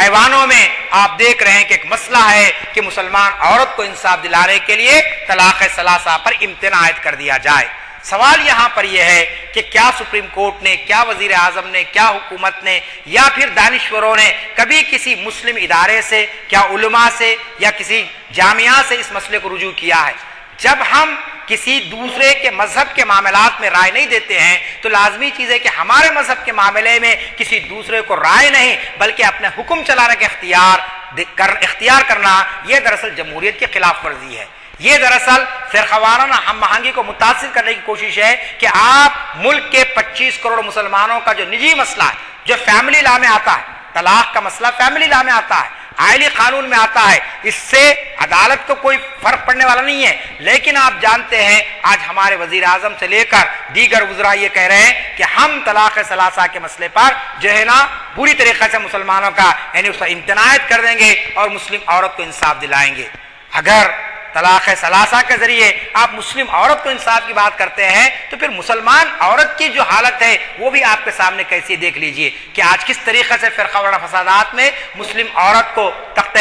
ایوانوں میں آپ دیکھ رہے ہیں کہ ایک مسئلہ ہے کہ مسلمان عورت کو انصاف دلانے کے لیے طلاق ثلاثہ پر امتناع عائد کر دیا جائے۔ سوال یہاں پر یہ ہے کہ کیا سپریم کورٹ نے، کیا وزیر اعظم نے، کیا حکومت نے یا پھر دانشوروں نے کبھی کسی مسلم ادارے سے، کیا علماء سے یا کسی جامعہ سے اس مسئلے کو رجوع کیا ہے؟ جب ہم کسی دوسرے کے مذہب کے معاملات میں رائے نہیں دیتے ہیں تو لازمی چیز ہے کہ ہمارے مذہب کے معاملے میں کسی دوسرے کو رائے نہیں بلکہ اپنے حکم چلانے کا اختیار کرنا، یہ دراصل جمہوریت کی خلاف ورزی ہے۔ یہ دراصل فرقہ ہم آہنگی کو متاثر کرنے کی کوشش ہے کہ آپ ملک کے 25 کروڑ مسلمانوں کا جو نجی مسئلہ ہے، جو فیملی لا میں آتا ہے، طلاق کا مسئلہ فیملی لا میں آتا ہے، آئلی قانون میں آتا ہے، اس سے عدالت کو کوئی فرق پڑنے والا نہیں ہے۔ لیکن آپ جانتے ہیں آج ہمارے وزیر اعظم سے لے کر دیگر وزراء یہ کہہ رہے ہیں کہ ہم طلاق ثلاثہ کے مسئلے پر جو ہے نا پوری طریقے سے مسلمانوں کا یعنی اس کا امتناع کر دیں گے اور مسلم عورت کو انصاف دلائیں گے۔ اگر طلاق ثلاثہ کے ذریعے آپ مسلم عورت کو انصاف کی بات کرتے ہیں تو پھر مسلمان عورت کی جو حالت ہے وہ بھی آپ کے سامنے کیسی دیکھ لیجئے کہ آج کس طریقے سے فرقہ وارانہ فسادات میں مسلم عورت کو تخت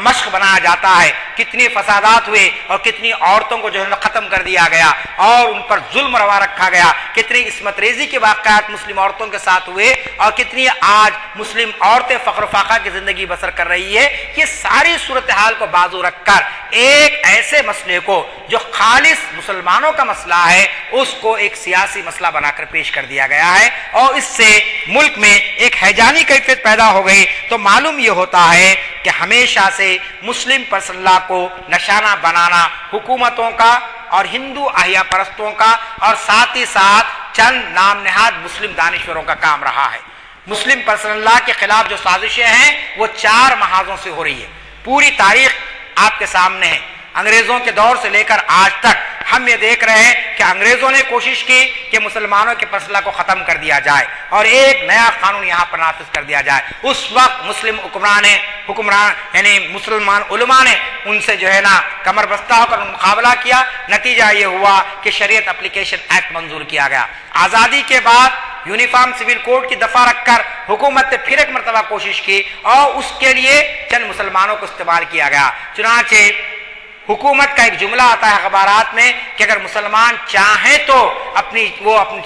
مشق بنایا جاتا ہے، کتنی فسادات ہوئے اور کتنی عورتوں کو جو ہے ختم کر دیا گیا اور ان پر ظلم روا رکھا گیا، کتنی عصمت ریزی کے واقعات مسلم عورتوں کے ساتھ ہوئے اور کتنی آج مسلم عورتیں فخر و فاقہ کی زندگی بسر کر رہی ہے۔ یہ ساری صورتحال کو بازو رکھ کر ایک ایسے مسئلے کو جو خالص مسلمانوں کا مسئلہ ہے اس کو ایک سیاسی مسئلہ بنا کر پیش کر دیا گیا ہے اور اس سے ملک میں ایک ہیجانی کیفیت پیدا ہو گئی۔ تو معلوم یہ ہوتا ہے کہ ہمیشہ سے مسلم پرسنل لا کو نشانہ بنانا حکومتوں کا اور ہندو احیا پرستوں کا اور ساتھ ہی ساتھ چند نام نہاد مسلم دانشوروں کا کام رہا ہے۔ مسلم پرسنل لا کے خلاف جو سازشیں ہیں وہ 4 محاذوں سے ہو رہی ہے۔ پوری تاریخ آپ کے سامنے ہے، انگریزوں کے دور سے لے کر آج تک ہم یہ دیکھ رہے ہیں کہ انگریزوں نے کوشش کی کہ مسلمانوں کے مسئلہ کو ختم کر دیا جائے اور ایک نیا قانون یہاں پر نافذ کر دیا جائے۔ اس وقت مسلم حکمران یعنی مسلمان علماء نے ان سے جو ہے نا کمر بستہ ہو کر مقابلہ کیا، نتیجہ یہ ہوا کہ شریعت اپلیکیشن ایکٹ منظور کیا گیا۔ آزادی کے بعد یونیفارم سول کوڈ کی دفعہ رکھ کر حکومت نے پھر ایک مرتبہ کوشش کی اور اس کے لیے چند مسلمانوں کو استعمال کیا گیا۔ چنانچہ حکومت کا ایک جملہ آتا ہے اخبارات میں کہ اگر مسلمان چاہیں تو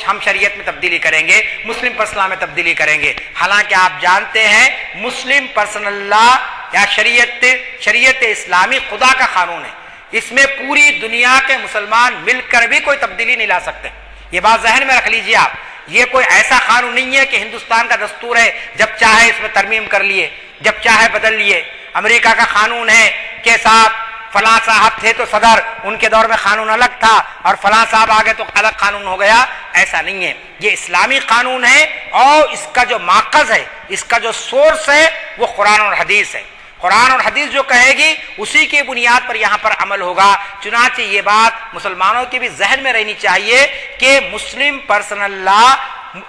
ہم شریعت میں تبدیلی کریں گے، مسلم پرسنل لا میں تبدیلی کریں گے۔ حالانکہ آپ جانتے ہیں مسلم پرسنل لا یا شریعت اسلامی خدا کا قانون ہے، اس میں پوری دنیا کے مسلمان مل کر بھی کوئی تبدیلی نہیں لا سکتے۔ یہ بات ذہن میں رکھ لیجئے آپ، یہ کوئی ایسا قانون نہیں ہے کہ ہندوستان کا دستور ہے جب چاہے اس میں ترمیم کر لیے، جب چاہے بدل لیے۔ امریکہ کا قانون ہے کہ صاحب فلاں صاحب تھے تو صدر، ان کے دور میں قانون الگ تھا اور فلاں صاحب آگے تو الگ قانون ہو گیا، ایسا نہیں ہے۔ یہ اسلامی قانون ہے اور اس کا جو ماخذ ہے، اس کا جو سورس ہے وہ قرآن اور حدیث ہے۔ قرآن اور حدیث جو کہے گی اسی کی بنیاد پر یہاں پر عمل ہوگا۔ چنانچہ یہ بات مسلمانوں کے بھی ذہن میں رہنی چاہیے کہ مسلم پرسنل لا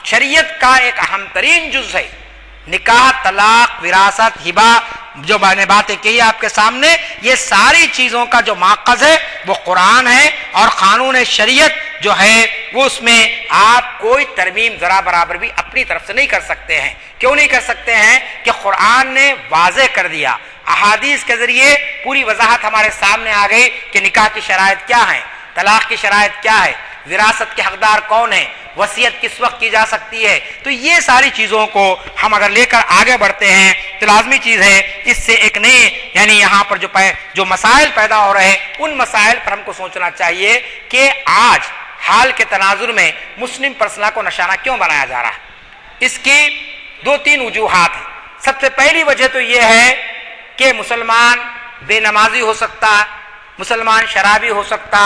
شریعت کا ایک اہم ترین جز ہے۔ نکاح، طلاق، وراثت، ہبہ، جو میں نے باتیں کہی آپ کے سامنے، یہ ساری چیزوں کا جو ماخذ ہے وہ قرآن ہے اور قانون شریعت جو ہے وہ اس میں آپ کوئی ترمیم ذرا برابر بھی اپنی طرف سے نہیں کر سکتے ہیں۔ کیوں نہیں کر سکتے ہیں؟ کہ قرآن نے واضح کر دیا، احادیث کے ذریعے پوری وضاحت ہمارے سامنے آ گئی کہ نکاح کی شرائط کیا ہیں، طلاق کی شرائط کیا ہے، وراثت کے حقدار کون ہیں، وصیت کس وقت کی جا سکتی ہے۔ تو یہ ساری چیزوں کو ہم اگر لے کر آگے بڑھتے ہیں تو لازمی چیز ہے اس سے ایک نئی یعنی یہاں پر جو مسائل پیدا ہو رہے ہیں ان مسائل پر ہم کو سوچنا چاہیے کہ آج حال کے تناظر میں مسلم پرسنل کو نشانہ کیوں بنایا جا رہا ہے۔ اس کی 2-3 وجوہات ہیں۔ سب سے پہلی وجہ تو یہ ہے کہ مسلمان بے نمازی ہو سکتا، مسلمان شرابی ہو سکتا،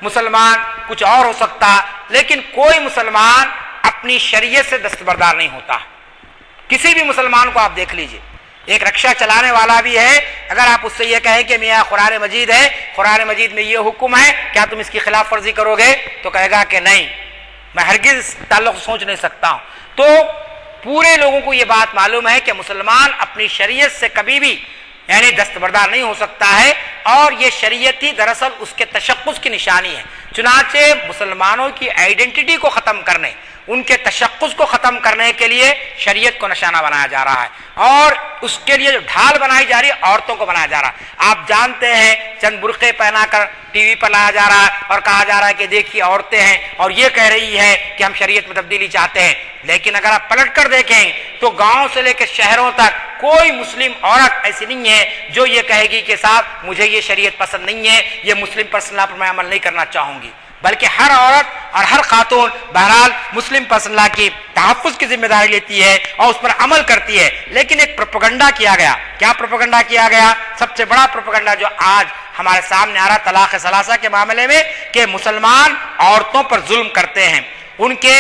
مسلمان کچھ اور ہو سکتا، لیکن کوئی مسلمان اپنی شریعت سے دستبردار نہیں ہوتا۔ کسی بھی مسلمان کو آپ دیکھ لیجئے، ایک رکشہ چلانے والا بھی ہے، اگر آپ اس سے یہ کہیں کہ میاں قرآن مجید ہے، قرآن مجید میں یہ حکم ہے، کیا تم اس کی خلاف ورزی کرو گے؟ تو کہے گا کہ نہیں، میں ہرگز اس تعلق سے سوچ نہیں سکتا ہوں۔ تو پورے لوگوں کو یہ بات معلوم ہے کہ مسلمان اپنی شریعت سے کبھی بھی یعنی دستبردار نہیں ہو سکتا ہے، اور یہ شریعت ہی دراصل اس کے تشخص کی نشانی ہے۔ چنانچہ مسلمانوں کی آئیڈینٹی کو ختم کرنے، ان کے تشخص کو ختم کرنے کے لیے شریعت کو نشانہ بنایا جا رہا ہے، اور اس کے لیے جو ڈھال بنائی جا رہی ہے عورتوں کو بنایا جا رہا ہے۔ آپ جانتے ہیں چند برقعے پہنا کر ٹی وی پر لایا جا رہا ہے اور کہا جا رہا ہے کہ دیکھیے عورتیں ہیں، اور یہ کہہ رہی ہے کہ ہم شریعت میں تبدیلی چاہتے ہیں۔ لیکن اگر آپ پلٹ کر دیکھیں تو گاؤں سے لے کے شہروں تک کوئی مسلم عورت ایسی نہیں ہے جو یہ کہے گی کہ صاحب مجھے یہ شریعت پسند نہیں ہے، یہ مسلم پرسنل لا پر میں عمل نہیں کرنا چاہوں گی، بلکہ ہر عورت اور ہر خاتون بہرحال مسلم پرسنل لا کی تحفظ کی ذمہ داری لیتی ہے اور اس پر عمل کرتی ہے۔ لیکن ایک پروپیگنڈا کیا گیا، کیا پروپیگنڈا کیا گیا؟ سب سے بڑا پروپیگنڈا جو آج ہمارے سامنے آ رہا طلاق ثلاثہ کے معاملے میں، کہ مسلمان عورتوں پر ظلم کرتے ہیں، ان کے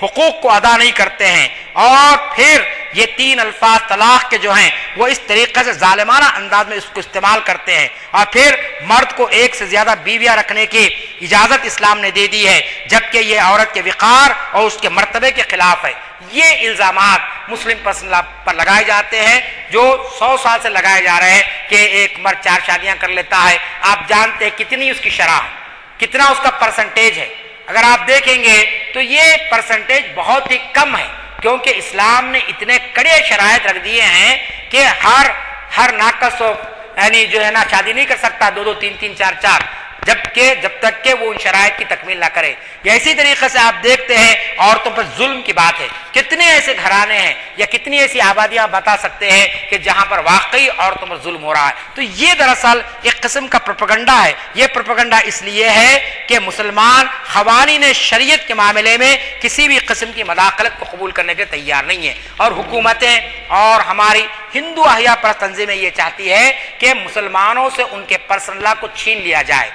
حقوق کو ادا نہیں کرتے ہیں، اور پھر یہ 3 الفاظ طلاق کے جو ہیں وہ اس طریقے سے ظالمانہ انداز میں اس کو استعمال کرتے ہیں، اور پھر مرد کو ایک سے زیادہ بیویاں رکھنے کی اجازت اسلام نے دے دی ہے، جبکہ یہ عورت کے وقار اور اس کے مرتبے کے خلاف ہے۔ یہ الزامات مسلم پرسنل لا پر لگائے جاتے ہیں، جو 100 سال سے لگائے جا رہے ہیں کہ ایک مرد 4 شادیاں کر لیتا ہے۔ آپ جانتے ہیں کتنی اس کی شرح ہے، کتنا اس کا پرسنٹیج ہے؟ اگر آپ دیکھیں گے تو یہ پرسنٹیج بہت ہی کم ہے، کیونکہ اسلام نے اتنے کڑے شرائط رکھ دیے ہیں کہ ہر ناقص یعنی جو ہے نا شادی نہیں کر سکتا 2 3 3 4 4، جب تک کہ وہ ان شرائط کی تکمیل نہ کرے۔ یا اسی طریقے سے آپ دیکھتے ہیں عورتوں پر ظلم کی بات ہے، کتنے ایسے گھرانے ہیں یا کتنی ایسی آبادیاں بتا سکتے ہیں کہ جہاں پر واقعی عورتوں پر ظلم ہو رہا ہے۔ تو یہ دراصل ایک قسم کا پروپیگنڈا ہے۔ یہ پروپیگنڈا اس لیے ہے کہ مسلمان قوانین شریعت کے معاملے میں کسی بھی قسم کی مداخلت کو قبول کرنے کے تیار نہیں ہے، اور حکومتیں اور ہماری ہندو احیاء پرست تنظیمیں یہ چاہتی ہے کہ مسلمانوں سے ان کے پرسنل لا کو چھین لیا جائے،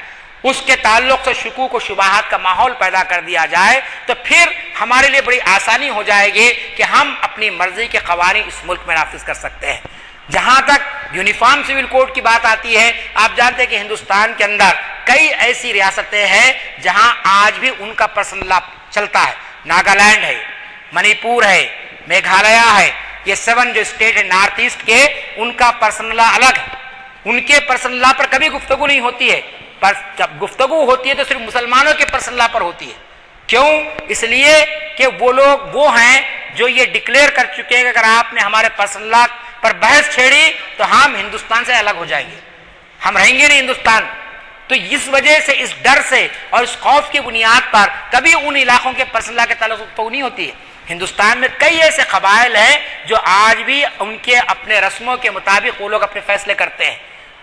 اس کے تعلق سے شکوک و شبہات کا ماحول پیدا کر دیا جائے، تو پھر ہمارے لیے بڑی آسانی ہو جائے گی کہ ہم اپنی مرضی کے قوانین اس ملک میں نافذ کر سکتے ہیں۔ جہاں تک یونیفارم سول کوڈ کی بات آتی ہے، آپ جانتے ہیں کہ ہندوستان کے اندر کئی ایسی ریاستیں ہیں جہاں آج بھی ان کا پرسنل لا چلتا ہے۔ ناگالینڈ ہے، منی پور ہے، میگھالیہ ہے، یہ 7 جو اسٹیٹ ہے نارتھ ایسٹ کے، ان کا پرسنل لا الگ ہے۔ ان کے پرسنل لا پر کبھی گفتگو نہیں ہوتی ہے، پر جب گفتگو ہوتی ہے تو صرف مسلمانوں کے پرسنل لا پر ہوتی ہے۔ کیوں؟ اس لیے کہ وہ لوگ وہ ہیں جو یہ ڈکلیئر کر چکے ہیں کہ اگر آپ نے ہمارے پرسنل لا پر بحث چھیڑی تو ہم ہندوستان سے الگ ہو جائیں گے، ہم رہیں گے نہیں ہندوستان۔ تو اس وجہ سے، اس ڈر سے اور اس خوف کی بنیاد پر کبھی ان علاقوں کے پرسنل لا کے تعلق سے گفتگو نہیں ہوتی ہے۔ ہندوستان میں کئی ایسے قبائل ہیں جو آج بھی ان کے اپنے رسموں کے مطابق وہ لوگ اپنے فیصلے کرتے ہیں۔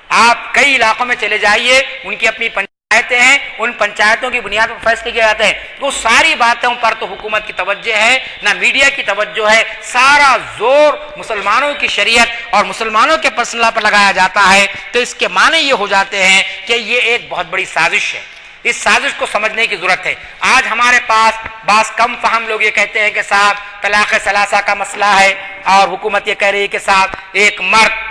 آپ کئی علاقوں میں چلے جائیے، ان کی اپنی پنچایتیں ہیں، ان پنچایتوں کی بنیاد پر فیصلے کیے جاتے ہیں۔ وہ ساری باتوں پر تو حکومت کی توجہ ہے، نہ میڈیا کی توجہ ہے، سارا زور مسلمانوں کی شریعت اور مسلمانوں کے پرسنل لا پر لگایا جاتا ہے۔ تو اس کے معنی یہ ہو جاتے ہیں کہ یہ ایک بہت بڑی سازش ہے۔ اس سازش کو سمجھنے کی ضرورت ہے۔ آج ہمارے پاس بعض کم فہم لوگ یہ کہتے ہیں کہ صاحب طلاق ثلاثہ کا مسئلہ ہے، اور حکومت یہ کہہ رہی ہے کہ صاحب ایک مرد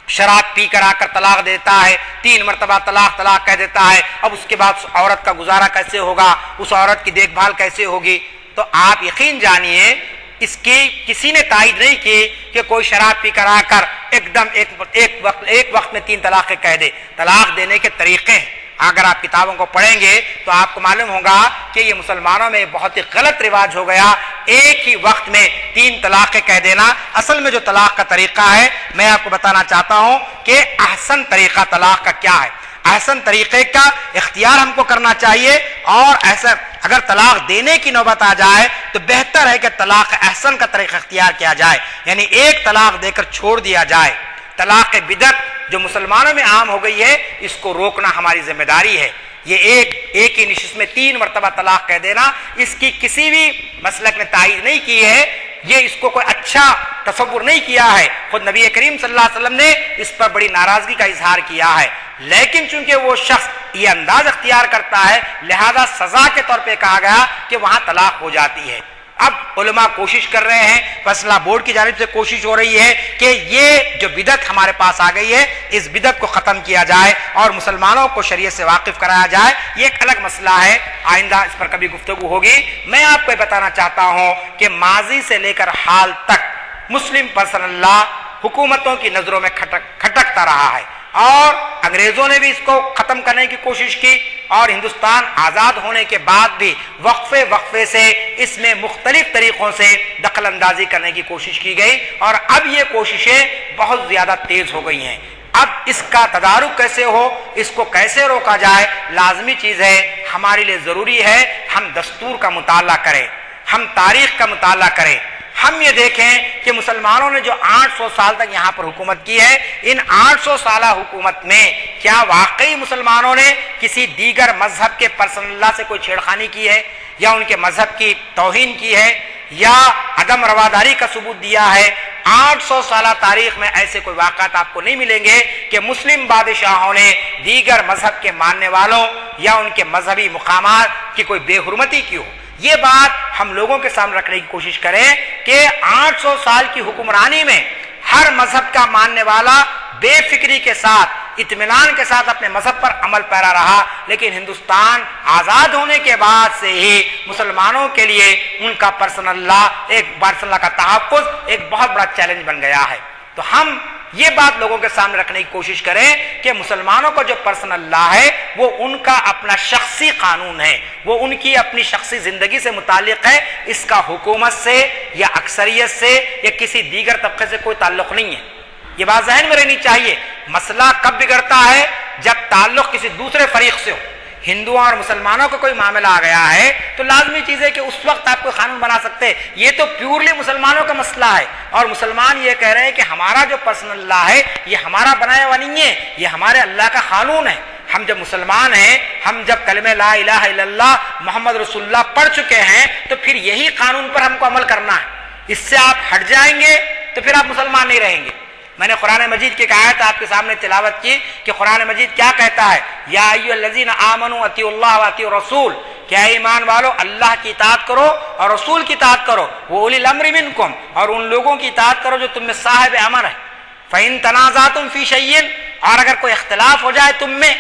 شراب پی کر آ کر طلاق دیتا ہے، 3 مرتبہ طلاق کہہ دیتا ہے، اب اس کے بعد اس عورت کا گزارا کیسے ہوگا، اس عورت کی دیکھ بھال کیسے ہوگی؟ تو آپ یقین جانیے اس کی کسی نے تائید نہیں کی کہ کوئی شراب پی کر آ کر ایک دم ایک وقت میں 3 طلاقیں کہہ دے۔ طلاق دینے کے طریقے ہیں، اگر آپ کتابوں کو پڑھیں گے تو آپ کو معلوم ہوگا کہ یہ مسلمانوں میں بہت ہی غلط رواج ہو گیا، ایک ہی وقت میں 3 طلاقیں کہہ دینا۔ اصل میں جو طلاق کا طریقہ ہے میں آپ کو بتانا چاہتا ہوں کہ احسن طریقہ طلاق کا کیا ہے۔ احسن طریقے کا اختیار ہم کو کرنا چاہیے، اور ایسا اگر طلاق دینے کی نوبت آ جائے تو بہتر ہے کہ طلاق احسن کا طریقہ اختیار کیا جائے، یعنی ایک طلاق دے کر چھوڑ دیا جائے۔ طلاق بدعت جو مسلمانوں میں عام ہو گئی ہے، اس کو روکنا ہماری ذمہ داری ہے۔ یہ ایک ہی نشست میں 3 مرتبہ طلاق کہہ دینا، اس کی کسی بھی مسلک نے تائید نہیں کی ہے، یہ اس کو کوئی اچھا تصور نہیں کیا ہے۔ خود نبی کریم صلی اللہ علیہ وسلم نے اس پر بڑی ناراضگی کا اظہار کیا ہے، لیکن چونکہ وہ شخص یہ انداز اختیار کرتا ہے، لہذا سزا کے طور پہ کہا گیا کہ وہاں طلاق ہو جاتی ہے۔ اب علماء کوشش کر رہے ہیں، فیصلہ بورڈ کی جانب سے کوشش ہو رہی ہے کہ یہ جو بدعت ہمارے پاس آ گئی ہے اس بدعت کو ختم کیا جائے اور مسلمانوں کو شریعت سے واقف کرایا جائے. یہ ایک الگ مسئلہ ہے، آئندہ اس پر کبھی گفتگو ہوگی. میں آپ کو بتانا چاہتا ہوں کہ ماضی سے لے کر حال تک مسلم پرسنل لا حکومتوں کی نظروں میں کھٹکتا رہا ہے اور انگریزوں نے بھی اس کو ختم کرنے کی کوشش کی اور ہندوستان آزاد ہونے کے بعد بھی وقفے سے اس میں مختلف طریقوں سے دخل اندازی کرنے کی کوشش کی گئی اور اب یہ کوششیں بہت زیادہ تیز ہو گئی ہیں. اب اس کا تدارک کیسے ہو، اس کو کیسے روکا جائے، لازمی چیز ہے، ہمارے لیے ضروری ہے ہم دستور کا مطالعہ کریں، ہم تاریخ کا مطالعہ کریں. ہم یہ دیکھیں کہ مسلمانوں نے جو 800 سال تک یہاں پر حکومت کی ہے، ان 800 سالہ حکومت میں کیا واقعی مسلمانوں نے کسی دیگر مذہب کے پرسنل اللہ سے کوئی چھیڑخانی کی ہے یا ان کے مذہب کی توہین کی ہے یا عدم رواداری کا ثبوت دیا ہے؟ 800 سالہ تاریخ میں ایسے کوئی واقعات آپ کو نہیں ملیں گے کہ مسلم بادشاہوں نے دیگر مذہب کے ماننے والوں یا ان کے مذہبی مقامات کی کوئی بے حرمتی کی ہو. یہ بات ہم لوگوں کے سامنے رکھنے کی کوشش کریں کہ 800 سال کی حکمرانی میں ہر مذہب کا ماننے والا بے فکری کے ساتھ، اطمینان کے ساتھ اپنے مذہب پر عمل پیرا رہا، لیکن ہندوستان آزاد ہونے کے بعد سے ہی مسلمانوں کے لیے ان کا پرسنل لا کا تحفظ ایک بہت بڑا چیلنج بن گیا ہے. تو ہم یہ بات لوگوں کے سامنے رکھنے کی کوشش کریں کہ مسلمانوں کا جو پرسنل لا ہے وہ ان کا اپنا شخصی قانون ہے، وہ ان کی اپنی شخصی زندگی سے متعلق ہے، اس کا حکومت سے یا اکثریت سے یا کسی دیگر طبقے سے کوئی تعلق نہیں ہے. یہ بات ذہن میں رہنی چاہیے. مسئلہ کب بگڑتا ہے؟ جب تعلق کسی دوسرے فریق سے ہو. ہندوؤں اور مسلمانوں کا کوئی معاملہ آ گیا ہے تو لازمی چیز ہے کہ اس وقت آپ کوئی قانون بنا سکتے ہیں. یہ تو پیورلی مسلمانوں کا مسئلہ ہے اور مسلمان یہ کہہ رہے ہیں کہ ہمارا جو پرسنل لا ہے یہ ہمارا بنایا ہوا نہیں ہے، یہ ہمارے اللہ کا قانون ہے. ہم جب مسلمان ہیں، ہم جب کلمہ لا الہ الا اللہ محمد رسول اللہ پڑھ چکے ہیں تو پھر یہی قانون پر ہم کو عمل کرنا ہے. اس سے آپ ہٹ جائیں گے تو پھر آپ مسلمان نہیں رہیں گے. میں نے قرآن مجید کی ایک آیت آپ کے سامنے تلاوت کی کہ قرآن مجید کیا کہتا ہے؟ یا ایھا الذین آمنوا اطیعوا اللہ واطیعوا الرسول، کیا ایمان والو اللہ کی اطاعت کرو اور رسول کی اطاعت کرو، واولی الامر منکم، اور ان لوگوں کی اطاعت کرو جو تم میں صاحب امر ہے. فإن تنازعتم فی شیء، اور اگر کوئی اختلاف ہو جائے تم میں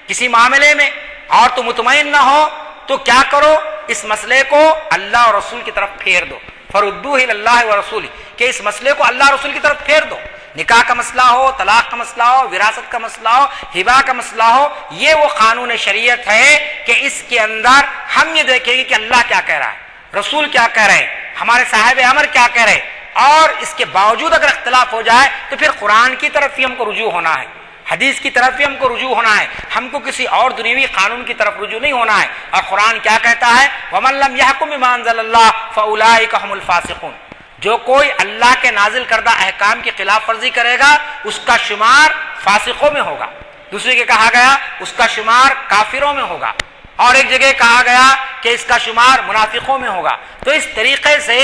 کسی معاملے میں اور تم مطمئن نہ ہو تو کیا کرو؟ اس مسئلے کو اللہ اور رسول کی طرف پھیر دو. فردوہ الی اللہ ورسولہ، کہ اس مسئلے کو اللہ اور رسول کی طرف پھیر دو. نکاح کا مسئلہ ہو، طلاق کا مسئلہ ہو، وراثت کا مسئلہ ہو، ہبہ کا مسئلہ ہو، یہ وہ قانون شریعت ہے کہ اس کے اندر ہم یہ دیکھیں گے کہ اللہ کیا کہہ رہا ہے، رسول کیا کہہ رہے ہیں، ہمارے صاحب امر کیا کہہ رہے ہیں، اور اس کے باوجود اگر اختلاف ہو جائے تو پھر قرآن کی طرف ہی ہم کو رجوع ہونا ہے، حدیث کی طرف ہی ہم کو رجوع ہونا ہے. ہم کو کسی اور دنیوی قانون کی طرف رجوع نہیں ہونا ہے. اور قرآن کیا کہتا ہے؟ وَمَن لَّمْ يَحْكُم بِمَا أَنزَلَ اللَّهُ فَأُولَٰئِكَ هُمُ الْفَاسِقُونَ، جو کوئی اللہ کے نازل کردہ احکام کی خلاف ورزی کرے گا اس کا شمار فاسقوں میں ہوگا. دوسری جگہ کہا گیا اس کا شمار کافروں میں ہوگا، اور ایک جگہ کہا گیا کہ اس کا شمار منافقوں میں ہوگا. تو اس طریقے سے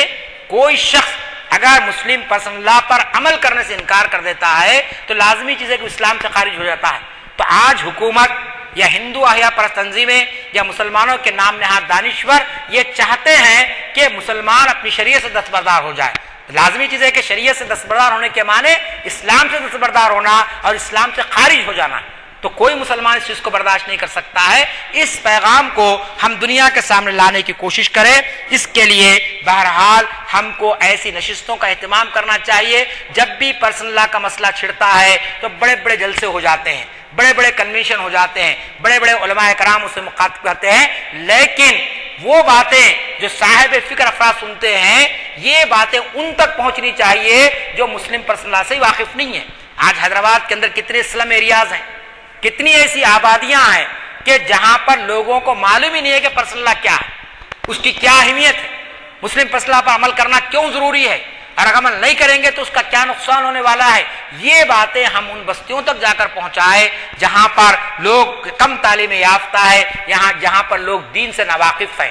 کوئی شخص اگر مسلم پرسنل لا پر عمل کرنے سے انکار کر دیتا ہے تو لازمی چیز ہے کہ اسلام سے خارج ہو جاتا ہے. تو آج حکومت یا ہندو احیا پرست تنظیمیں یا مسلمانوں کے نام نہاد دانشور یہ چاہتے ہیں کہ مسلمان اپنی شریعت سے دستبردار ہو جائے. لازمی چیز ہے کہ شریعت سے دستبردار ہونے کے معنی اسلام سے دستبردار ہونا اور اسلام سے خارج ہو جانا. تو کوئی مسلمان اس چیز کو برداشت نہیں کر سکتا ہے. اس پیغام کو ہم دنیا کے سامنے لانے کی کوشش کریں. اس کے لیے بہرحال ہم کو ایسی نشستوں کا اہتمام کرنا چاہیے. جب بھی پرسنل لا کا مسئلہ چھڑتا ہے تو بڑے بڑے جلسے ہو جاتے ہیں، بڑے بڑے کنونشن ہو جاتے ہیں، بڑے بڑے علماء کرام اس سے مخاطب کرتے ہیں، لیکن وہ باتیں جو صاحب فکر افراد سنتے ہیں یہ باتیں ان تک پہنچنی چاہیے جو مسلم پرسنل لا سے ہی واقف نہیں ہیں. آج حیدرآباد کے اندر کتنے سلم ایریاز ہیں، کتنی ایسی آبادیاں ہیں کہ جہاں پر لوگوں کو معلوم ہی نہیں ہے کہ پرسنل لا کیا ہے، اس کی کیا اہمیت ہے، مسلم پرسنل لا پر عمل کرنا کیوں ضروری ہے، اور اگر عمل نہیں کریں گے تو اس کا کیا نقصان ہونے والا ہے. یہ باتیں ہم ان بستیوں تک جا کر پہنچائے جہاں پر لوگ کم تعلیم یافتہ ہے، جہاں پر لوگ دین سے ناواقف ہیں.